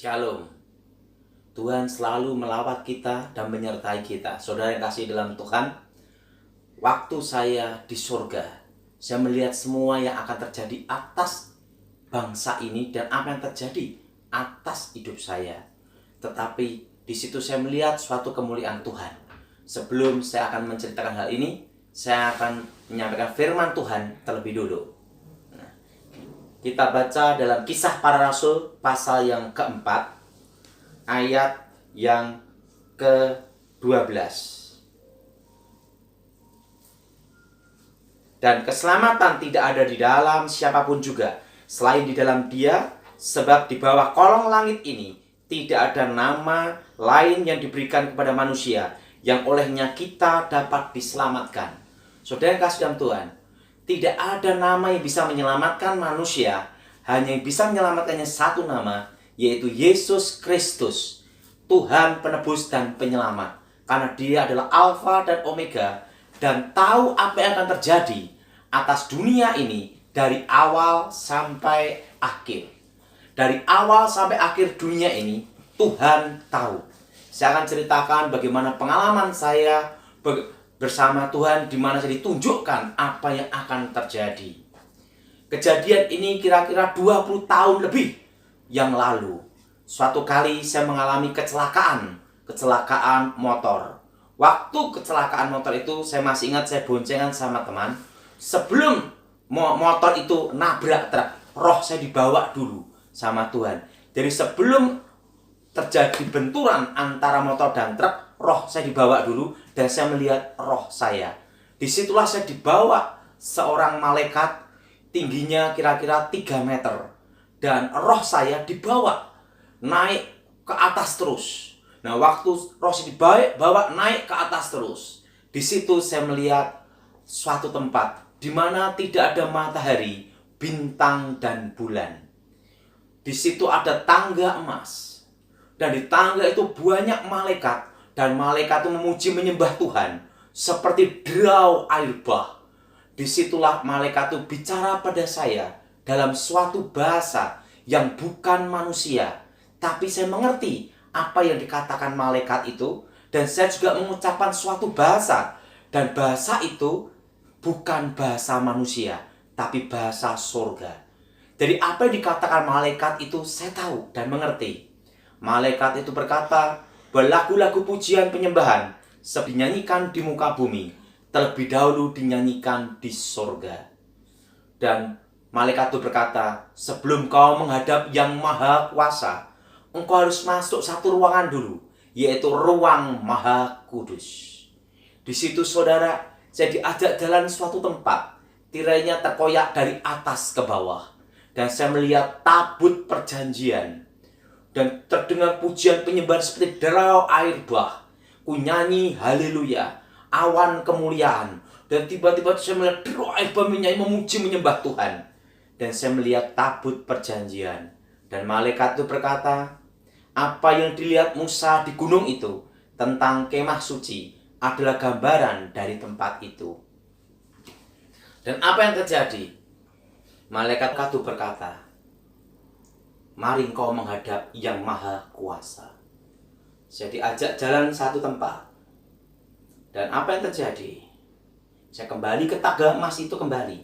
Shalom. Tuhan selalu melawat kita dan menyertai kita. Saudara yang kasih dalam Tuhan, waktu saya di surga, saya melihat semua yang akan terjadi atas bangsa ini dan apa yang terjadi atas hidup saya. Tetapi di situ saya melihat suatu kemuliaan Tuhan. Sebelum saya akan menceritakan hal ini, saya akan menyampaikan firman Tuhan terlebih dulu. Kita baca dalam Kisah Para Rasul pasal yang keempat, ayat yang ke-12. Dan keselamatan tidak ada di dalam siapapun juga, selain di dalam Dia, sebab di bawah kolong langit ini tidak ada nama lain yang diberikan kepada manusia, yang olehnya kita dapat diselamatkan. Saudara yang kasih dalam Tuhan, tidak ada nama yang bisa menyelamatkan manusia, hanya yang bisa menyelamatkannya satu nama, yaitu Yesus Kristus, Tuhan penebus dan penyelamat. Karena Dia adalah Alfa dan Omega, dan tahu apa yang akan terjadi atas dunia ini dari awal sampai akhir. Dari awal sampai akhir dunia ini, Tuhan tahu. Saya akan ceritakan bagaimana pengalaman saya bersama Tuhan, di mana saya ditunjukkan apa yang akan terjadi. Kejadian ini kira-kira 20 tahun lebih yang lalu. Suatu kali saya mengalami kecelakaan motor. Waktu kecelakaan motor itu saya masih ingat, saya boncengan sama teman. Sebelum motor itu nabrak truk, roh saya dibawa dulu sama Tuhan. Jadi sebelum terjadi benturan antara motor dan truk, roh saya dibawa dulu dan saya melihat roh saya. Disitulah saya dibawa seorang malaikat, tingginya kira-kira 3 meter. Dan roh saya dibawa naik ke atas terus. Nah, waktu roh saya dibawa naik ke atas terus, di situ saya melihat suatu tempat di mana tidak ada matahari, bintang, dan bulan. Di situ ada tangga emas. Dan di tangga itu banyak malaikat. Dan malaikat itu memuji menyembah Tuhan seperti derau air bah. Disitulah malaikat itu bicara pada saya dalam suatu bahasa yang bukan manusia. Tapi saya mengerti apa yang dikatakan malaikat itu. Dan saya juga mengucapkan suatu bahasa. Dan bahasa itu bukan bahasa manusia, tapi bahasa surga. Jadi apa yang dikatakan malaikat itu saya tahu dan mengerti. Malaikat itu berkata, lagu-lagu pujian penyembahan dinyanyikan di muka bumi, terlebih dahulu dinyanyikan di surga. Dan malaikat itu berkata, sebelum kau menghadap Yang Maha Kuasa, engkau harus masuk satu ruangan dulu, yaitu ruang Maha Kudus. Di situ saudara, saya diajak jalan suatu tempat, tirainya terkoyak dari atas ke bawah, dan saya melihat tabut perjanjian. Dan terdengar pujian penyembahan seperti derau air bah. Ku nyanyi haleluya, awan kemuliaan. Dan tiba-tiba saya melihat derau air bah memuji menyembah Tuhan. Dan saya melihat tabut perjanjian. Dan malaikat itu berkata, apa yang dilihat Musa di gunung itu tentang kemah suci adalah gambaran dari tempat itu. Dan apa yang terjadi? Malaikat itu berkata, mari engkau menghadap Yang Maha Kuasa. Saya diajak jalan satu tempat. Dan apa yang terjadi? Saya kembali ke tangga emas itu kembali.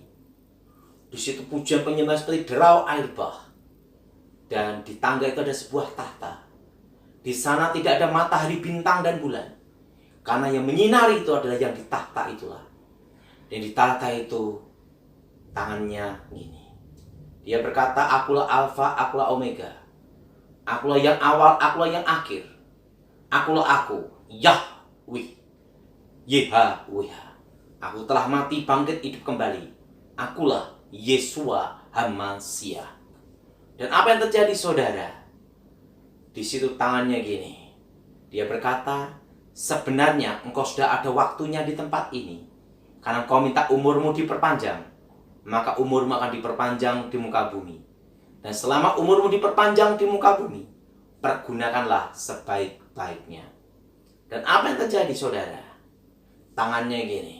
Di situ pujian penyembah seperti derau air bah. Dan di tangga itu ada sebuah tahta. Di sana tidak ada matahari, bintang, dan bulan. Karena yang menyinari itu adalah yang di tahta itulah. Dan di tahta itu tangannya gini. Dia berkata, akulah Alfa, akulah Omega. Akulah yang awal, akulah yang akhir. Akulah aku, Yahweh. Yahweh. Aku telah mati, bangkit, hidup kembali. Akulah Yesua HaMasiah. Dan apa yang terjadi saudara? Di situ tangannya gini. Dia berkata, sebenarnya engkau sudah ada waktunya di tempat ini. Karena engkau minta umurmu diperpanjang, maka umurmu akan diperpanjang di muka bumi. Dan selama umurmu diperpanjang di muka bumi, pergunakanlah sebaik-baiknya. Dan apa yang terjadi saudara? Tangannya gini.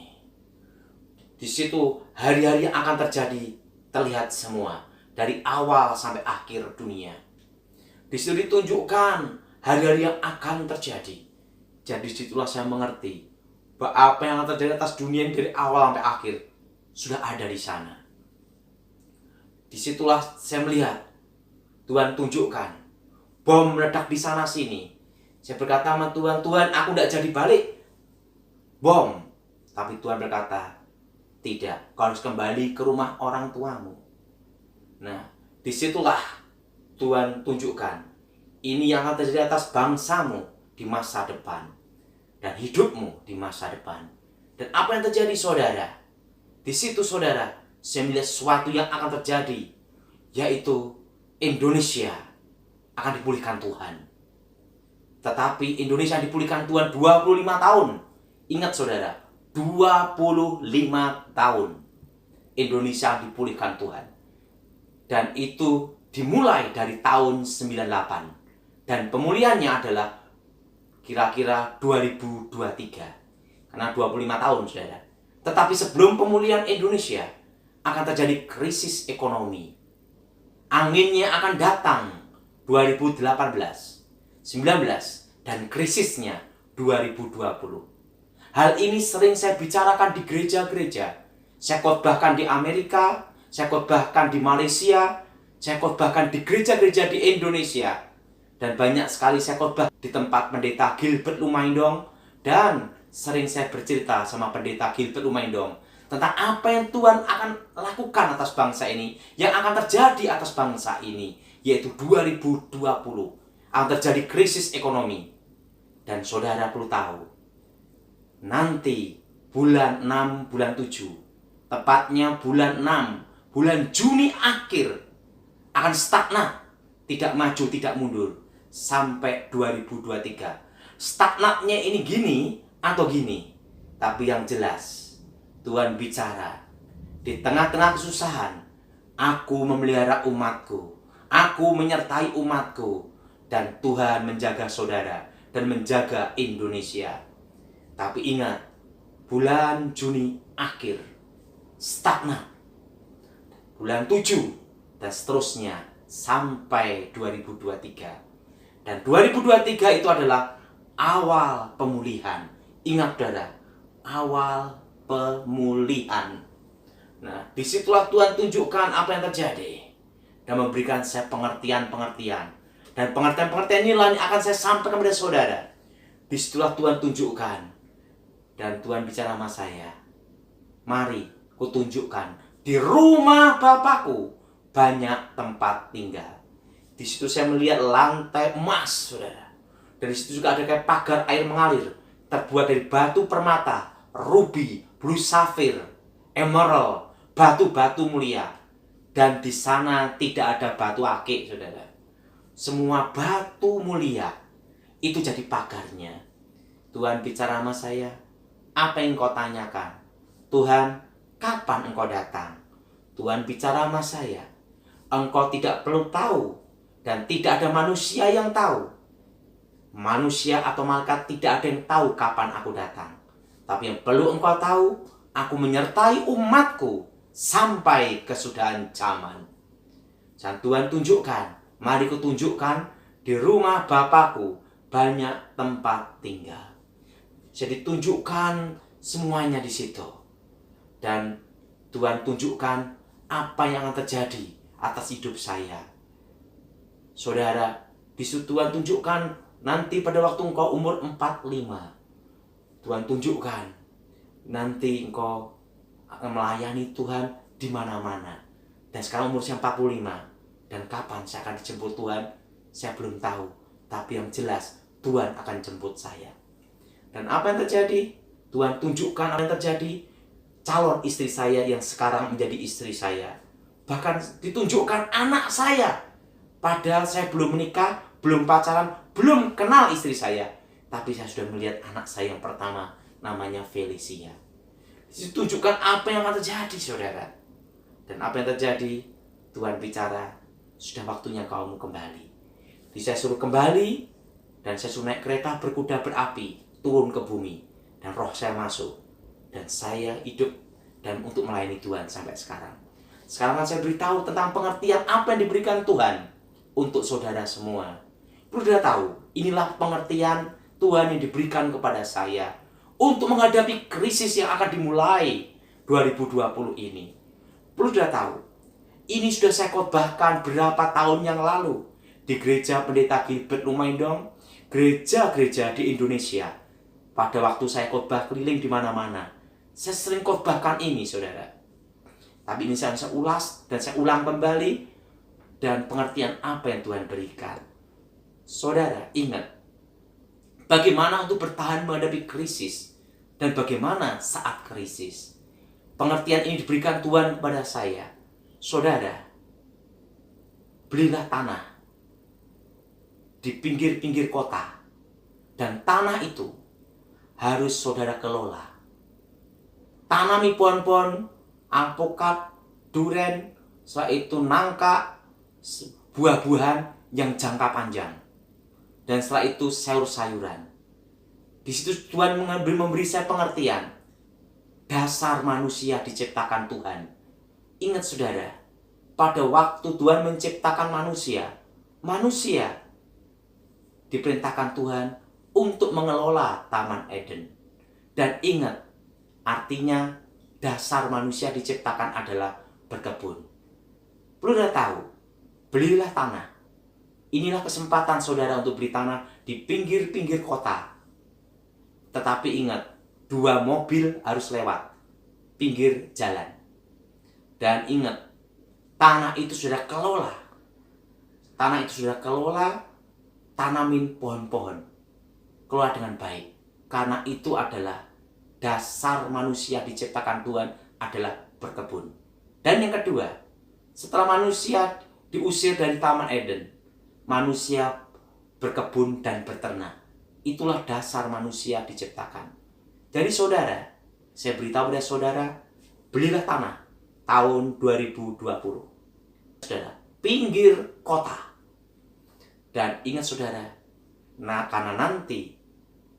Di situ hari-hari yang akan terjadi terlihat semua, dari awal sampai akhir dunia. Di situ ditunjukkan hari-hari yang akan terjadi. Jadi disitulah saya mengerti bahwa apa yang akan terjadi atas dunia ini dari awal sampai akhir sudah ada di sana. Disitulah saya melihat Tuhan tunjukkan bom meledak di sana sini. Saya berkata sama Tuhan, Tuhan aku tidak jadi balik bom. Tapi Tuhan berkata, tidak, kau harus kembali ke rumah orang tuamu. Nah, disitulah Tuhan tunjukkan ini yang akan terjadi atas bangsamu di masa depan dan hidupmu di masa depan. Dan apa yang terjadi saudara? Di situ saudara, saya melihat sesuatu yang akan terjadi, yaitu Indonesia akan dipulihkan Tuhan. Tetapi Indonesia dipulihkan Tuhan 25 tahun. Ingat saudara, 25 tahun Indonesia dipulihkan Tuhan. Dan itu dimulai dari tahun 98. Dan pemulihannya adalah kira-kira 2023. Karena 25 tahun saudara. Tetapi sebelum pemulihan Indonesia akan terjadi krisis ekonomi. Anginnya akan datang 2018. 19 dan krisisnya 2020. Hal ini sering saya bicarakan di gereja-gereja. Saya khotbahkan di Amerika, saya khotbahkan di Malaysia, saya khotbahkan di gereja-gereja di Indonesia. Dan banyak sekali saya khotbah di tempat pendeta Gilbert Lumaindong. Dan sering saya bercerita sama pendeta Gilbert Lumaindong tentang apa yang Tuhan akan lakukan atas bangsa ini, yang akan terjadi atas bangsa ini, yaitu 2020. Akan terjadi krisis ekonomi. Dan saudara perlu tahu, nanti bulan 6, bulan 7, tepatnya bulan 6, bulan Juni akhir, akan stagnan, tidak maju, tidak mundur, sampai 2023. Stagnannya ini gini atau gini, tapi yang jelas, Tuhan bicara, di tengah-tengah kesusahan, aku memelihara umatku, aku menyertai umatku, dan Tuhan menjaga saudara dan menjaga Indonesia. Tapi ingat, bulan Juni akhir stagnan. Bulan 7 dan seterusnya sampai 2023. Dan 2023 itu adalah awal pemulihan. Ingat saudara, awal pemulihan. Nah, disitulah Tuhan tunjukkan apa yang terjadi dan memberikan saya pengertian-pengertian. Dan pengertian-pengertian inilah yang akan saya sampaikan kepada saudara. Disitulah Tuhan tunjukkan. Dan Tuhan bicara sama saya. Mari kutunjukkan di rumah Bapakku banyak tempat tinggal. Di situ saya melihat lantai emas, saudara. Dan di situ juga ada kayak pagar air mengalir, terbuat dari batu permata, rubi, blue sapphire, emerald, batu-batu mulia. Dan di sana tidak ada batu akik, saudara. Semua batu mulia itu jadi pagarnya. Tuhan bicara sama saya, apa yang kau tanyakan? Tuhan, kapan engkau datang? Tuhan bicara sama saya, engkau tidak perlu tahu dan tidak ada manusia yang tahu. Manusia atau malaikat tidak ada yang tahu kapan aku datang. Tapi yang perlu engkau tahu, aku menyertai umatku sampai kesudahan zaman. Dan Tuhan tunjukkan, mari kutunjukkan di rumah Bapakku banyak tempat tinggal. Jadi tunjukkan semuanya di situ. Dan Tuhan tunjukkan apa yang akan terjadi atas hidup saya. Saudara, di situ Tuhan tunjukkan nanti pada waktu engkau umur 45. Tuhan tunjukkan nanti engkau akan melayani Tuhan di mana-mana. Dan sekarang umur saya 45. Dan kapan saya akan dijemput Tuhan, saya belum tahu. Tapi yang jelas, Tuhan akan jemput saya. Dan apa yang terjadi? Tuhan tunjukkan apa yang terjadi. Calon istri saya yang sekarang menjadi istri saya. Bahkan ditunjukkan anak saya. Padahal saya belum menikah, belum pacaran, belum kenal istri saya. Tapi saya sudah melihat anak saya yang pertama, namanya Felicia. Ditunjukkan apa yang akan terjadi, saudara. Dan apa yang terjadi? Tuhan bicara, sudah waktunya kamu kembali. Jadi saya suruh kembali, dan saya suruh naik kereta berkuda berapi, turun ke bumi. Dan roh saya masuk. Dan saya hidup dan untuk melayani Tuhan sampai sekarang. Sekarang saya beritahu tentang pengertian apa yang diberikan Tuhan untuk saudara semua. Perlu saudara tahu, inilah pengertian Tuhan yang diberikan kepada saya untuk menghadapi krisis yang akan dimulai 2020 ini. Perlu saudara tahu, ini sudah saya khotbahkan berapa tahun yang lalu di gereja Pendeta Gilbert Lumajang, gereja-gereja di Indonesia. Pada waktu saya khotbah keliling di mana-mana, saya sering khotbahkan ini, saudara. Tapi ini saya ulas dan saya ulang kembali, dan pengertian apa yang Tuhan berikan. Saudara, ingat, bagaimana untuk bertahan menghadapi krisis dan bagaimana saat krisis. Pengertian ini diberikan Tuhan kepada saya. Saudara, belilah tanah di pinggir-pinggir kota, dan tanah itu harus saudara kelola. Tanami pohon-pohon alpukat, duren, setelah itu nangka, buah-buahan yang jangka panjang. Dan setelah itu sayur-sayuran. Di situ Tuhan memberi saya pengertian. Dasar manusia diciptakan Tuhan. Ingat saudara, pada waktu Tuhan menciptakan manusia, manusia diperintahkan Tuhan untuk mengelola Taman Eden. Dan ingat, artinya dasar manusia diciptakan adalah berkebun. Perlu Anda tahu, belilah tanah. Inilah kesempatan saudara untuk beli tanah di pinggir-pinggir kota. Tetapi ingat, 2 mobil harus lewat pinggir jalan. Dan ingat, tanah itu sudah kelola. Tanah itu sudah kelola, tanamin pohon-pohon. Kelola dengan baik. Karena itu adalah dasar manusia diciptakan Tuhan adalah berkebun. Dan yang kedua, setelah manusia diusir dari Taman Eden, manusia berkebun dan berternak. Itulah dasar manusia diciptakan. Jadi saudara, saya beritahu pada saudara, belilah tanah tahun 2020. Saudara, pinggir kota. Dan ingat saudara, karena nanti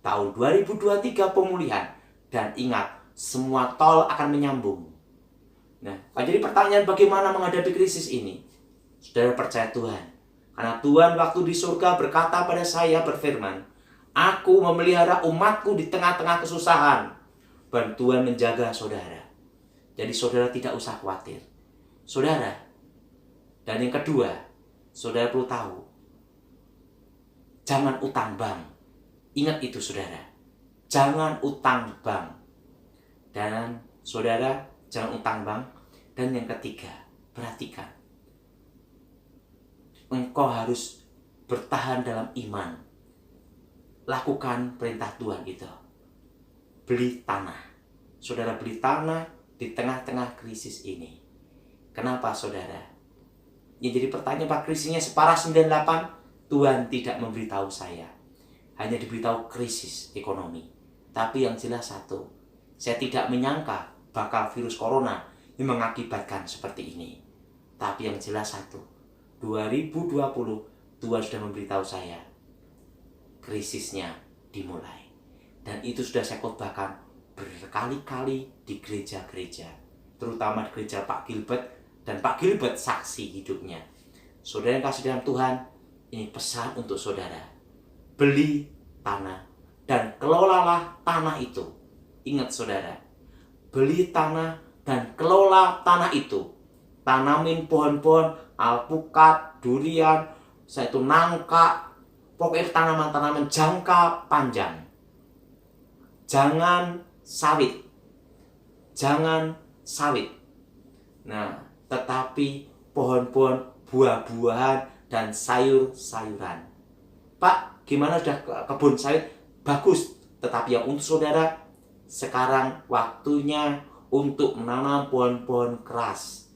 tahun 2023 pemulihan, dan ingat, semua tol akan menyambung. Nah, jadi pertanyaan bagaimana menghadapi krisis ini? Saudara percaya Tuhan. Karena Tuhan waktu di surga berkata pada saya, berfirman, Aku memelihara umatku di tengah-tengah kesusahan. Dan Tuhan menjaga saudara. Jadi saudara tidak usah khawatir. Saudara, dan yang kedua, saudara perlu tahu, jangan utang bank. Ingat itu saudara, jangan utang bank. Dan saudara, jangan utang bank. Dan yang ketiga, perhatikan, engkau harus bertahan dalam iman. Lakukan perintah Tuhan itu. Beli tanah. Saudara beli tanah di tengah-tengah krisis ini. Kenapa saudara? Ya jadi pertanyaan, Pak, krisisnya separah 98? Tuhan tidak memberitahu saya. Hanya diberitahu krisis ekonomi. Tapi yang jelas satu, saya tidak menyangka bakal virus corona yang mengakibatkan seperti ini. Tapi yang jelas satu, 2020 Tuhan sudah memberitahu saya krisisnya dimulai. Dan itu sudah saya khotbahkan berkali-kali di gereja-gereja, terutama di gereja Pak Gilbert, dan Pak Gilbert saksi hidupnya. Saudara yang kasih dalam Tuhan, ini pesan untuk saudara. Beli tanah dan kelolalah tanah itu. Ingat saudara, beli tanah dan kelola tanah itu. Tanamin pohon-pohon alpukat, durian, itu nangka, pokoknya tanaman-tanaman jangka panjang. Jangan sawit. Jangan sawit. Nah, tetapi pohon-pohon buah-buahan dan sayur-sayuran. Pak, gimana sudah kebun sawit? Bagus. Tetapi yang untuk saudara, sekarang waktunya untuk menanam pohon-pohon keras.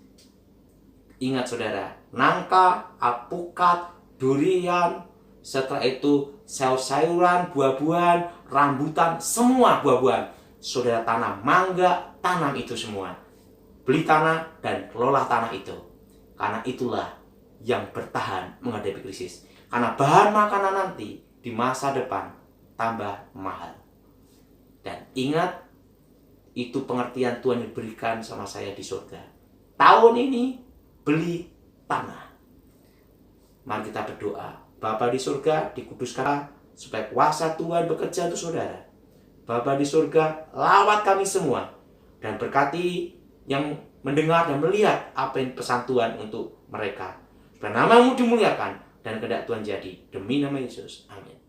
Ingat saudara, nangka, alpukat, durian, setelah itu sayur-sayuran, buah-buahan, rambutan, semua buah-buahan. Saudara tanam mangga, tanam itu semua. Beli tanah dan kelola tanah itu. Karena itulah yang bertahan menghadapi krisis. Karena bahan makanan nanti di masa depan tambah mahal. Dan ingat, itu pengertian Tuhan yang diberikan sama saya di surga. Tahun ini beli tanah. Mari kita berdoa. Bapa di surga, dikuduskan supaya kuasa Tuhan bekerja untuk saudara. Bapa di surga, lawat kami semua dan berkati yang mendengar dan melihat apa yang pesan Tuhan untuk mereka. Supaya nama-Mu dimuliakan dan kehendak Tuhan jadi. Demi nama Yesus. Amin.